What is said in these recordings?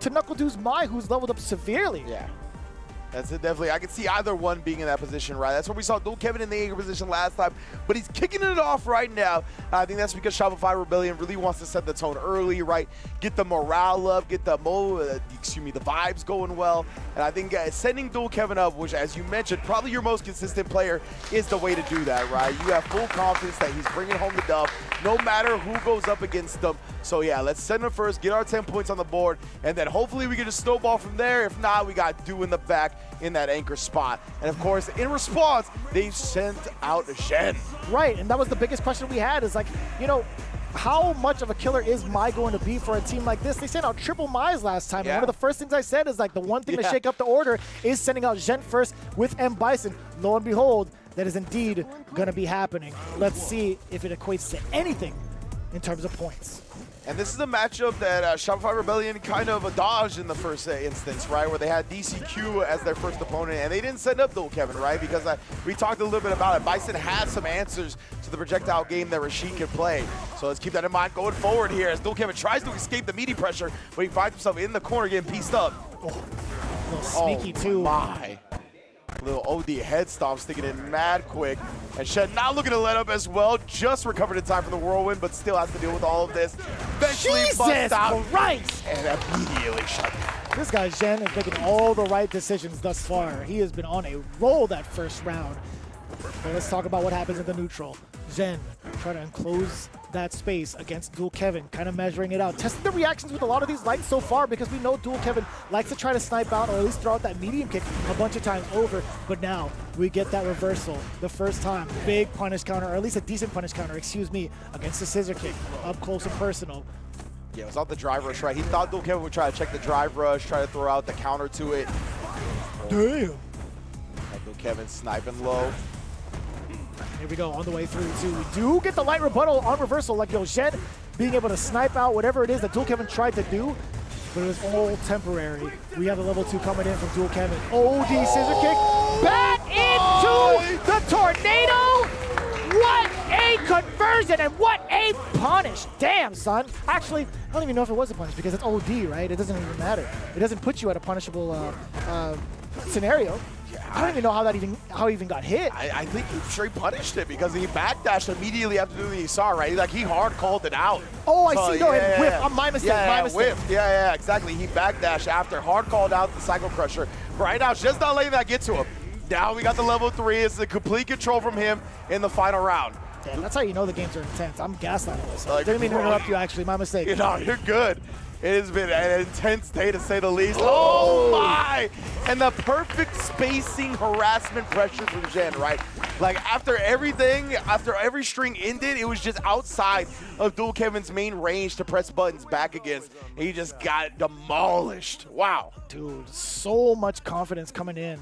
to Knuckle Dude's Mai, who's leveled up severely. Yeah. That's it, definitely. I can see either one being in that position, right? That's what we saw Dual Kevin in the Aegir position last time, but he's kicking it off right now. I think that's because Shopify Rebellion really wants to set the tone early, right? Get the morale up, get the vibes going well. And I think sending Dual Kevin up, which, as you mentioned, probably your most consistent player, is the way to do that, right? You have full confidence that he's bringing home the dub, no matter who goes up against them. So yeah, let's send him first, get our 10 points on the board, and then hopefully we can just snowball from there. If not, we got Do in the back in that anchor spot. And of course, in response, they sent out Zhen. Right, and that was the biggest question we had is like, you know, how much of a killer is Mai going to be for a team like this? They sent out triple Mai's last time, and one of the first things I said is like the one thing to shake up the order is sending out Zhen first with M. Bison. Lo and behold, that is indeed going to be happening. Let's see if it equates to anything in terms of points. And this is a matchup that Shopify Rebellion kind of dodged in the first instance, right? Where they had DCQ as their first opponent, and they didn't send up Dual Kevin, right? Because we talked a little bit about it. Bison has some answers to the projectile game that Rashid can play. So let's keep that in mind going forward here as Dual Kevin tries to escape the meaty pressure, but he finds himself in the corner getting pieced up. Oh, a little sneaky too. My. Little OD head stomp sticking in mad quick. And Shed not looking to let up as well. Just recovered in time for the whirlwind, but still has to deal with all of this. Eventually busts out. Christ! And immediately shut down. This guy, Zhen, is making all the right decisions thus far. He has been on a roll that first round. But let's talk about what happens in the neutral. Zhen trying to enclose that space against Dual Kevin, kind of measuring it out. Testing the reactions with a lot of these lights so far because we know Dual Kevin likes to try to snipe out or at least throw out that medium kick a bunch of times over. But now we get that reversal the first time. Big punish counter, or at least a decent punish counter, excuse me, against the scissor kick, up close and personal. Yeah, it was out the drive rush, right? He thought Dual Kevin would try to check the drive rush, try to throw out the counter to it. Damn. Dual Kevin sniping low. Here we go, on the way through too. We do get the light rebuttal on reversal, like Zhen being able to snipe out whatever it is that Dual Kevin tried to do, but it was all temporary. We have the level 2 coming in from Dual Kevin. OD scissor kick, back into the tornado! What a conversion and what a punish! Damn, son. Actually, I don't even know if it was a punish because it's OD, right? It doesn't even matter. It doesn't put you at a punishable scenario. I don't even know how he even got hit. I think he straight punished it because he backdashed immediately after doing the ESR, right? Like he hard called it out. Oh, I see. No, and whiff. My mistake. My mistake. Whiff. Yeah, exactly. He backdashed after hard called out the Cycle Crusher. Right now, just not letting that get to him. Now we got the level 3. It's the complete control from him in the final round. Damn, that's how you know the games are intense. I'm gaslighting myself. Like, didn't mean to interrupt you, actually. My mistake. You know, you're good. It has been an intense day, to say the least. Oh my! And the perfect spacing harassment pressure from Zhen, right? Like after everything, after every string ended, it was just outside of Dual Kevin's main range to press buttons back against. And he just got demolished. Wow. Dude, so much confidence coming in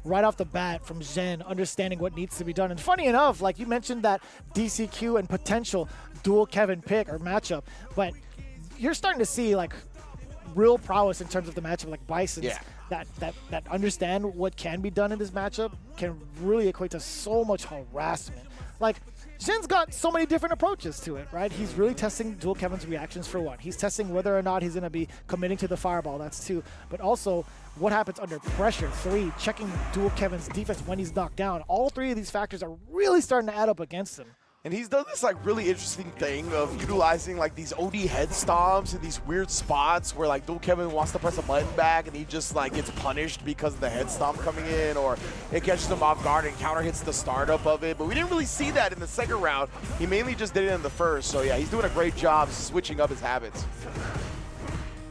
right off the bat from Zhen, understanding what needs to be done. And funny enough, like you mentioned that DCQ and potential Dual Kevin pick or matchup, but you're starting to see like real prowess in terms of the matchup, like Bison's that understand what can be done in this matchup can really equate to so much harassment. Like Zhen's got so many different approaches to it, right? He's really testing Dual Kevin's reactions for one. He's testing whether or not he's going to be committing to the fireball, that's 2. But also what happens under pressure, 3, checking Dual Kevin's defense when he's knocked down. All 3 of these factors are really starting to add up against him. And he's done this like really interesting thing of utilizing like these OD head stomps in these weird spots where like Dual Kevin wants to press a button back and he just like gets punished because of the head stomp coming in, or it catches him off guard and counter hits the startup of it. But we didn't really see that in the second round. He mainly just did it in the first. So yeah, he's doing a great job switching up his habits.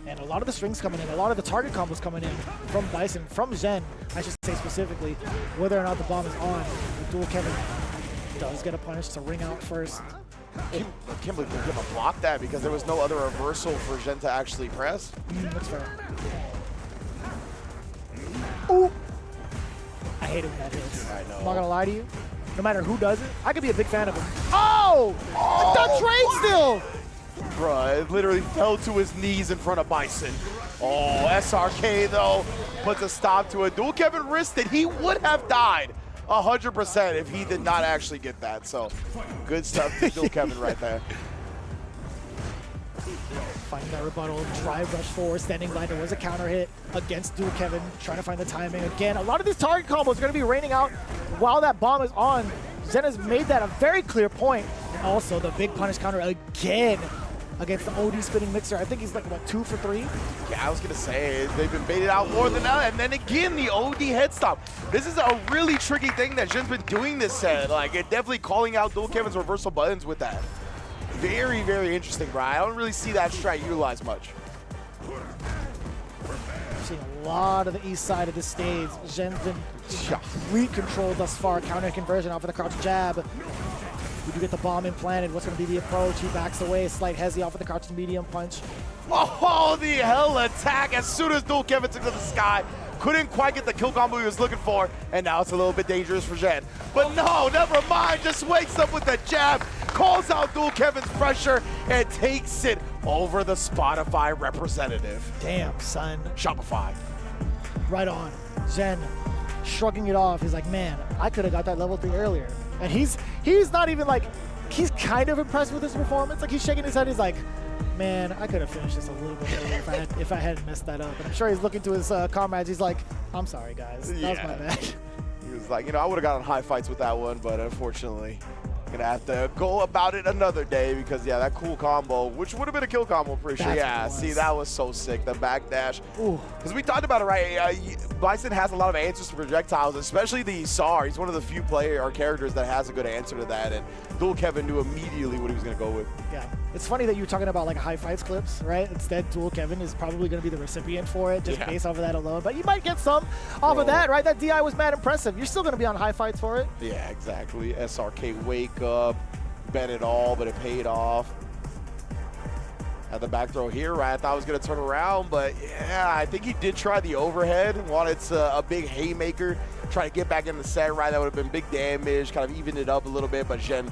And a lot of the strings coming in, a lot of the target combos coming in from Bison, from Zhen, I should say specifically, whether or not the bomb is on. Dual Kevin does get a punish to ring out first. I can't believe they didn't block that because there was no other reversal for Zhen to actually press. That's fair. Ooh! I hate it when that hits. I know. I'm not gonna lie to you. No matter who does it, I could be a big fan of him. Oh! The trade still! Bruh, it literally fell to his knees in front of Bison. Oh, SRK though puts a stop to it. Dual Kevin risked it. He would have died 100% if he did not actually get that. So good stuff to Dual Kevin right there. Finding that rebuttal, drive rush forward, standing line. There was a counter hit against Dual Kevin, trying to find the timing. Again, a lot of these target combos are going to be raining out while that bomb is on. Zhen has made that a very clear point. And also the big punish counter again against the OD spinning mixer. I think he's like, what, 2 for 3? Yeah, I was going to say, they've been baited out more than that. And then again, the OD head stop. This is a really tricky thing that Zhen's been doing this set. Like, it definitely calling out Dual Kevin's reversal buttons with that. Very, very interesting, Brian. I don't really see that strat utilized much. I've seen a lot of the east side of the stage. Zhen's been complete control thus far. Counter conversion off of the crouch jab. We do get the bomb implanted. What's going to be the approach? He backs away. Slight hezzy off of the crouching medium punch. Oh, the hell attack as soon as Dual Kevin took to the sky. Couldn't quite get the kill combo he was looking for, and now it's a little bit dangerous for Zhen. But no, never mind. Just wakes up with the jab, calls out Dual Kevin's pressure, and takes it over the Spotify representative. Damn, son. Shopify. Right on. Zhen shrugging it off. He's like, man, I could have got that level 3 earlier. And he's not even like, he's kind of impressed with his performance. Like, he's shaking his head. He's like, man, I could have finished this a little bit earlier if I hadn't messed that up. And I'm sure he's looking to his comrades. He's like, I'm sorry, guys. That was my bad. He was like, I would have gotten high fights with that one, but unfortunately, gonna have to go about it another day because, yeah, that cool combo, which would have been a kill combo, pretty sure. Yeah, see, that was so sick, the backdash. Because we talked about it, right? Bison has a lot of answers to projectiles, especially the SAR. He's one of the few characters that has a good answer to that, and Dual Kevin knew immediately what he was gonna go with. Yeah, it's funny that you were talking about like high fights clips, right? Instead, Dual Kevin is probably gonna be the recipient for it, just based off of that alone. But you might get some off of that, right? That DI was mad impressive. You're still gonna be on high fights for it. Yeah, exactly. SRK wake up, bet it all, but it paid off. Had the back throw here, right? I thought I was going to turn around, but yeah, I think he did try the overhead. Wanted a big haymaker, try to get back in the set, right? That would have been big damage, kind of evened it up a little bit, but Zhen